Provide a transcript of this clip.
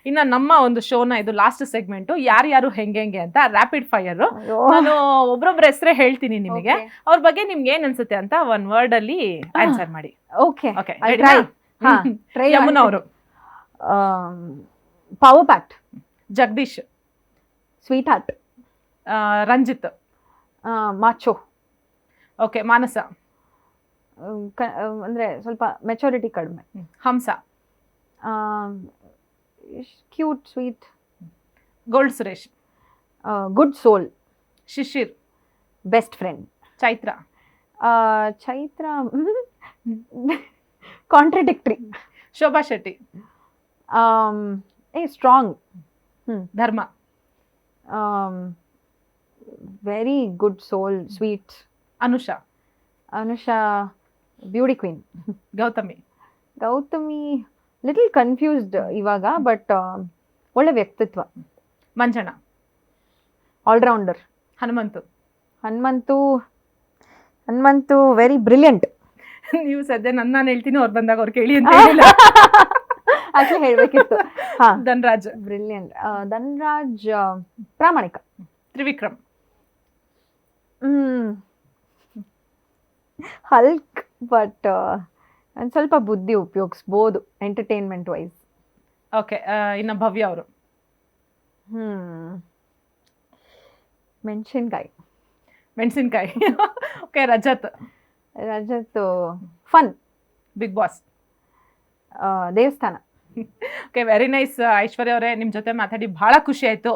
ಇನ್ನ ನಮ್ಮ ಒಂದು ಶೋನ ಇದು ಲಾಸ್ಟ್ ಸೆಗ್ಮೆಂಟ್ ಯಾರ್ಯಾರು ಹೆಂಗೆ ಅಂತ ರ್ಯಾಪಿಡ್ ಫೈರ್. ನಾನು ಒಬ್ರೊಬ್ರ ಹೆಸರೇ ಹೇಳ್ತೀನಿ ನಿಮಗೆ, ಅವ್ರ ಬಗ್ಗೆ ನಿಮ್ಗೆ ಏನ್ ಅನ್ಸುತ್ತೆ ಅಂತ ಒಂದ್ ವರ್ಡ್ ಅಲ್ಲಿ ಆನ್ಸರ್ ಮಾಡಿ. Okay okay, try. ಯಮುನಾ ಅವರು. Power packed. Jagadish. Sweet heart. Ranjith. Macho. Okay, Manasa. ಅಂದ್ರೆ ಸ್ವಲ್ಪ ಮೆಚುರಿಟಿ ಕಡಿಮೆ. Hamsa. Cute sweet. Gold Suresh. Good soul. Shishir. Best friend. Chaitra. Chaitra contradictory. Shobha Shetty. Strong. Dharma. Very good soul, sweet. Anusha. Anusha beauty queen. Gouthami. Gouthami little confused ಇವಾಗ, ಬಟ್ ಒಳ್ಳೆ ವ್ಯಕ್ತಿತ್ವ. Manjanna. Allrounder. Hanumanthu. Hanumanthu very brilliant. ನೀವು ಸದ್ಯ ನಾನು ಹೇಳ್ತೀನಿ, ಅವ್ರು ಬಂದಾಗ ಅವ್ರು ಕೇಳಿ ಅಂತ ಹೇಳಿಲ್ಲ. ಆಕ್ಚುಲಿ ಹೇಳ್ಬೇಕಿತ್ತು. ಧನ್ರಾಜ್. ಬ್ರಿಲಿಯಂಟ್. ಧನ್ರಾಜ್ ಪ್ರಾಮಾಣಿಕ. ತ್ರಿವಿಕ್ರಮ್. ಹಲ್ಕ್, ಬಟ್ ಒಂದು ಸ್ವಲ್ಪ ಬುದ್ಧಿ ಉಪಯೋಗಿಸ್ಬೋದು ಎಂಟರ್ಟೈನ್ಮೆಂಟ್ ವೈಸ್. ಓಕೆ, ಇನ್ನು ಭವ್ಯ ಅವರು. ಮೆಣಸಿನ್ಕಾಯಿ. Okay, Rajath. Fun. Big boss. ದೇವಸ್ಥಾನ. Okay, very nice. ಐಶ್ವರ್ಯ ಅವರೇ, ನಿಮ್ಮ ಜೊತೆ ಮಾತಾಡಿ ಬಹಳ ಖುಷಿ ಆಯ್ತು.